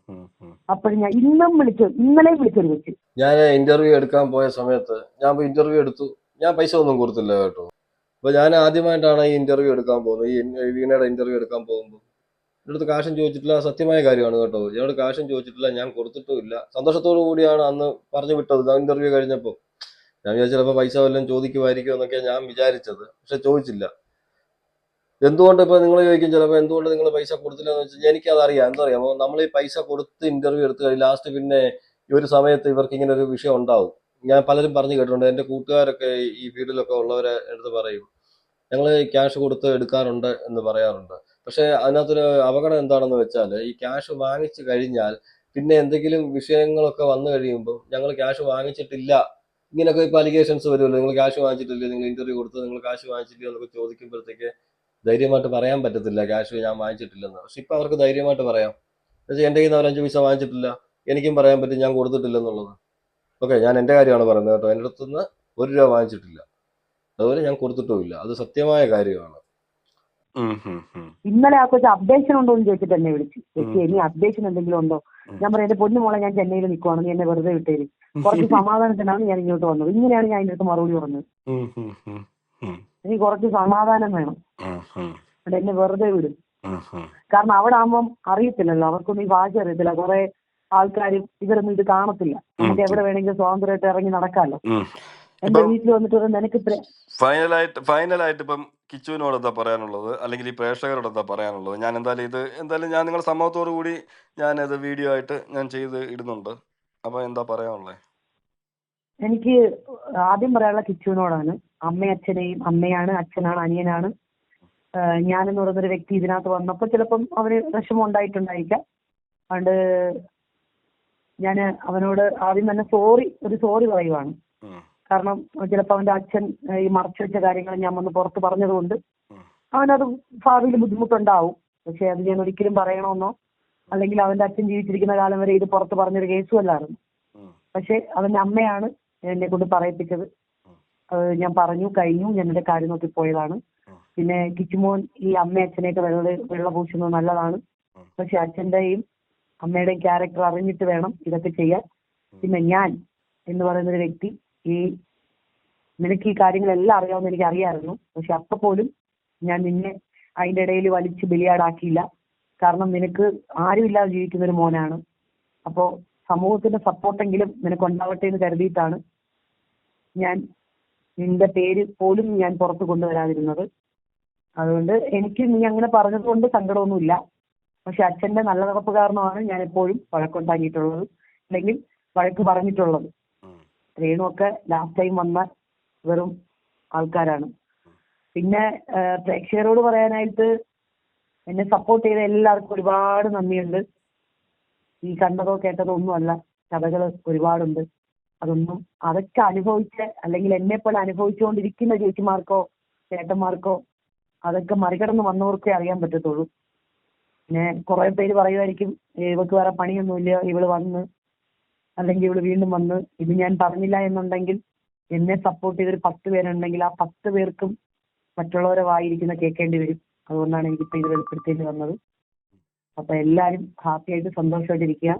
അപ്പോഴും ഞാൻ ഇന്നലെ വിളിച്ചൊരു വെച്ച് ഞാൻ ഇന്റർവ്യൂ എടുക്കാൻ പോയ സമയത്ത് ഞാൻ ഇന്റർവ്യൂ എടുത്തു. ഞാൻ പൈസ ഒന്നും കൊടുത്തില്ല കേട്ടോ. അപ്പൊ ഞാൻ ആദ്യമായിട്ടാണ് ഈ ഇന്റർവ്യൂ എടുക്കാൻ പോകുന്നത്. ഈ വീണയുടെ ഇന്റർവ്യൂ എടുക്കാൻ പോകുമ്പോൾ എൻ്റെ അടുത്ത് കാശും ചോദിച്ചിട്ടില്ല. സത്യമായ കാര്യമാണ് കേട്ടോ. എന്നോട് കാശും ചോദിച്ചിട്ടില്ല, ഞാൻ കൊടുത്തിട്ടുമില്ല. സന്തോഷത്തോടു കൂടിയാണ് അന്ന് പറഞ്ഞു വിട്ടത്. ഇന്റർവ്യൂ കഴിഞ്ഞപ്പോൾ ഞാൻ വിചാരിച്ചു ചിലപ്പോൾ പൈസ വല്ലതും ചോദിക്കുമായിരിക്കും എന്നൊക്കെ ഞാൻ വിചാരിച്ചത്. പക്ഷെ ചോദിച്ചില്ല. എന്തുകൊണ്ട് ഇപ്പൊ നിങ്ങൾ ചോദിക്കും ചിലപ്പോൾ എന്തുകൊണ്ട് നിങ്ങൾ പൈസ കൊടുത്തില്ല എന്ന് വെച്ചാൽ എനിക്കത് അറിയാം. എന്തറിയാമോ, നമ്മൾ ഈ പൈസ കൊടുത്ത് ഇന്റർവ്യൂ എടുത്തു കഴിഞ്ഞ് ലാസ്റ്റ് പിന്നെ ഈ ഒരു സമയത്ത് ഇവർക്ക് ഇങ്ങനെ ഒരു വിഷയം ഉണ്ടാവും. ഞാൻ പലരും പറഞ്ഞു കേട്ടിട്ടുണ്ട്, എൻ്റെ കൂട്ടുകാരൊക്കെ ഈ ഫീൽഡിലൊക്കെ ഉള്ളവരെ എടുത്ത് പറയും, ഞങ്ങൾ ക്യാഷ് കൊടുത്ത് എടുക്കാറുണ്ട് എന്ന് പറയാറുണ്ട്. പക്ഷെ അതിനകത്തൊരു അപകടം എന്താണെന്ന് വെച്ചാൽ ഈ ക്യാഷ് വാങ്ങിച്ചു കഴിഞ്ഞാൽ പിന്നെ എന്തെങ്കിലും വിഷയങ്ങളൊക്കെ വന്നു കഴിയുമ്പോൾ ഞങ്ങൾ ക്യാഷ് വാങ്ങിച്ചിട്ടില്ല, ഇങ്ങനെയൊക്കെ ഇപ്പൊ അലിഗേഷൻസ് വരുമല്ലോ. നിങ്ങൾ ക്യാഷ് വാങ്ങിച്ചിട്ടില്ലേ, നിങ്ങൾ ഇന്റർവ്യൂ കൊടുത്ത് നിങ്ങൾ ക്യാഷ് വാങ്ങിച്ചിട്ടില്ല എന്നൊക്കെ ചോദിക്കുമ്പോഴത്തേക്ക് ധൈര്യമായിട്ട് പറയാൻ പറ്റത്തില്ല ക്യാഷ് ഞാൻ വാങ്ങിച്ചിട്ടില്ലെന്ന്. പക്ഷെ ഇപ്പൊ അവർക്ക് ധൈര്യമായിട്ട് പറയാം. എന്നുവെച്ചാൽ എൻ്റെ കയ്യിൽ നിന്ന് അവർ 5 പൈസ വാങ്ങിച്ചിട്ടില്ല, എനിക്കും പറയാൻ പറ്റും ഞാൻ കൊടുത്തിട്ടില്ലെന്നുള്ളത്. ഓക്കെ, ഞാൻ എൻ്റെ കാര്യമാണ് പറയുന്നത് കേട്ടോ. എൻ്റെ അടുത്തുനിന്ന് 1 രൂപ വാങ്ങിച്ചിട്ടില്ല, അതുപോലെ ഞാൻ കൊടുത്തിട്ടുമില്ല. അത് സത്യമായ കാര്യമാണ്. ഇന്നലെ ആ കൊച്ചു അപ്ഡേഷൻ ഉണ്ടോ എന്ന് ചോദിച്ചിട്ട് എന്നെ വിളിച്ചു. ഇനി അപ്ഡേഷൻ എന്തെങ്കിലും ഉണ്ടോ? ഞാൻ പറയാം, എന്റെ പൊന്നു മോളെ, ഞാൻ ചെന്നൈയിൽ നിൽക്കുവാണ്, നീ എന്നെ വെറുതെ വിട്ടേര്, കുറച്ച് സമാധാനത്തിനാണ് ഞാൻ ഇങ്ങോട്ട് വന്നത്. ഇങ്ങനെയാണ് ഞാൻ അതിന്റെ അടുത്ത് മറുപടി പറഞ്ഞത്. എനിക്ക് കുറച്ച് സമാധാനം വേണം, എന്നെ വെറുതെ വിടും. കാരണം അവിടെ ആകുമ്പം അറിയത്തില്ലല്ലോ, അവർക്കൊന്നും ഈ ഭാഷ അറിയത്തില്ല. കുറെ ആൾക്കാരും ഇവരൊന്നും ഇത് കാണത്തില്ല. നമുക്ക് എവിടെ വേണമെങ്കിലും സ്വാതന്ത്ര്യമായിട്ട് ഇറങ്ങി നടക്കാമല്ലോ. എന്റെ വീട്ടിൽ വന്നിട്ട് നിനക്ക് ഫൈനലായിട്ട് ഇപ്പം കിച്ചുവിനോട് എന്താ പറയാനുള്ളത്, അല്ലെങ്കിൽ ഈ പ്രേക്ഷകരോട് എന്താ പറയാനുള്ളത്? ഞാൻ എന്തായാലും ഞാൻ നിങ്ങളുടെ സമ്മതത്തോടു കൂടി ഞാനത് വീഡിയോ ആയിട്ട് ഞാൻ ചെയ്ത് ഇടുന്നുണ്ട്. അപ്പൊ എന്താ പറയാനുള്ളത്? എനിക്ക് ആദ്യം പറയാനുള്ള കിച്ചുവിനോടാണ്. അമ്മയും അമ്മയാണ്, അച്ഛനാണ്, അനിയനാണ്. ഞാനെന്ന് പറയുന്നൊരു വ്യക്തി ഇതിനകത്ത് വന്നപ്പോൾ ചിലപ്പം അവന് വിഷമം ഉണ്ടായിട്ടുണ്ടായിരിക്കാം. അതുകൊണ്ട് ഞാൻ അവനോട് ആദ്യം തന്നെ സോറി പറയുവാണ്. കാരണം ചിലപ്പോൾ അവന്റെ അച്ഛൻ ഈ മറച്ചു വെച്ച കാര്യങ്ങൾ ഞാൻ വന്ന് പുറത്ത് പറഞ്ഞതുകൊണ്ട് അവനത് ഭാവിയിൽ ബുദ്ധിമുട്ടുണ്ടാവും. പക്ഷെ അത് ഞാൻ ഒരിക്കലും പറയണമെന്നോ അല്ലെങ്കിൽ അവന്റെ അച്ഛൻ ജീവിച്ചിരിക്കുന്ന കാലം വരെ ഇത് പുറത്ത് പറഞ്ഞൊരു കേസുമല്ലായിരുന്നു. പക്ഷെ അവന്റെ അമ്മയാണ് എന്നെ കൊണ്ട് പറയിപ്പിച്ചത്. ഞാൻ പറഞ്ഞു കഴിഞ്ഞു, ഞാൻ എന്റെ കാര്യം നോക്കി പോയതാണ്. പിന്നെ കിച്ചുമോൻ ഈ അച്ഛനെയൊക്കെ വെള്ള പൂശുന്നത് നല്ലതാണ്. പക്ഷെ അച്ഛന്റെയും അമ്മയുടെയും ക്യാരക്ടർ അറിഞ്ഞിട്ട് വേണം ഇതൊക്കെ ചെയ്യാൻ. പിന്നെ ഞാൻ എന്ന് പറയുന്നൊരു വ്യക്തി, നിനക്ക് ഈ കാര്യങ്ങളെല്ലാം അറിയാവുന്ന എനിക്ക് അറിയാമായിരുന്നു. പക്ഷെ അപ്പൊ പോലും ഞാൻ നിന്നെ അതിന്റെ ഇടയിൽ വലിച്ച് ബലിയാടാക്കിയില്ല. കാരണം നിനക്ക് ആരുമില്ലാതെ ജീവിക്കുന്ന ഒരു മോനാണ്. അപ്പോ സമൂഹത്തിന്റെ സപ്പോർട്ടെങ്കിലും നിനക്ക് ഉണ്ടാവട്ടെ എന്ന് കരുതിയിട്ടാണ് ഞാൻ നിന്റെ പേര് പോലും ഞാൻ പുറത്ത് കൊണ്ടുവരാതിരുന്നത്. അതുകൊണ്ട് എനിക്ക് നീ അങ്ങനെ പറഞ്ഞത് കൊണ്ട് സങ്കടമൊന്നുമില്ല. പക്ഷെ അച്ഛന്റെ നല്ല നടപ്പ് കാരണമാണ് ഞാൻ എപ്പോഴും വഴക്കുണ്ടാക്കിയിട്ടുള്ളത്, അല്ലെങ്കിൽ വഴക്ക് പറഞ്ഞിട്ടുള്ളത്. രേണുവൊക്കെ ലാസ്റ്റ് ടൈം വന്ന വെറും ആൾക്കാരാണ്. പിന്നെ പ്രേക്ഷകരോട് പറയാനായിട്ട് എന്നെ സപ്പോർട്ട് ചെയ്ത എല്ലാവർക്കും ഒരുപാട് നന്ദിയുണ്ട്. ഈ കണ്ടതോ കേട്ടതോ ഒന്നുമല്ല, കഥകൾ ഒരുപാടുണ്ട്. അതൊക്കെ അനുഭവിച്ച അല്ലെങ്കിൽ എന്നെ പോലെ അനുഭവിച്ചുകൊണ്ടിരിക്കുന്ന ചേച്ചിമാർക്കോ ചേട്ടന്മാർക്കോ അതൊക്കെ മറികടന്ന് വന്നവർക്കേ അറിയാൻ പറ്റത്തുള്ളൂ. പിന്നെ കുറെ പേര് പറയുമായിരിക്കും ഇവക്ക് വേറെ പണിയൊന്നുമില്ല, ഇവള് വന്ന് അല്ലെങ്കിൽ ഇവള് വീണ്ടും വന്ന്. ഇത് ഞാൻ പറഞ്ഞില്ല എന്നുണ്ടെങ്കിൽ എന്നെ സപ്പോർട്ട് ചെയ്തൊരു 10 പേരുണ്ടെങ്കിൽ ആ 10 പേർക്കും മറ്റുള്ളവരെ വായിരിക്കുന്ന കേൾക്കേണ്ടി വരും. അതുകൊണ്ടാണ് എനിക്കിപ്പോ ഇത് വെളിപ്പെടുത്തേണ്ടി വന്നത്. അപ്പൊ എല്ലാരും ഹാപ്പി ആയിട്ട് സന്തോഷമായിട്ടിരിക്കുക.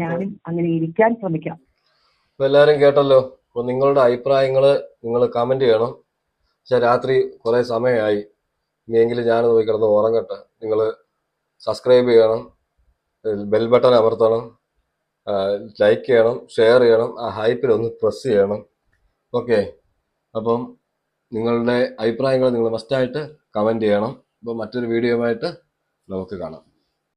ഞാനും അങ്ങനെ ഇരിക്കാൻ ശ്രമിക്കാം. അപ്പൊ എല്ലാരും കേട്ടല്ലോ. അപ്പൊ നിങ്ങളുടെ അഭിപ്രായങ്ങള് നിങ്ങൾ കമന്റ് ചെയ്യണം. പക്ഷെ രാത്രി കുറെ സമയമായി, ഇനിയെങ്കിലും ഞാൻ പോയി കിടന്ന് ഉറങ്ങട്ടെ. നിങ്ങൾ സബ്സ്ക്രൈബ് ചെയ്യണം, ബെൽ ബട്ടൺ അമർത്തണം, ലൈക്ക് ചെയ്യണം, ഷെയർ ചെയ്യണം, ആ ഹൈപ്പിൽ ഒന്ന് പ്രസ് ചെയ്യണം. ഓക്കെ, അപ്പം നിങ്ങളുടെ അഭിപ്രായങ്ങൾ നിങ്ങൾ മസ്റ്റായിട്ട് കമന്റ് ചെയ്യണം. അപ്പോൾ മറ്റൊരു വീഡിയോയുമായിട്ട് നമുക്ക് കാണാം.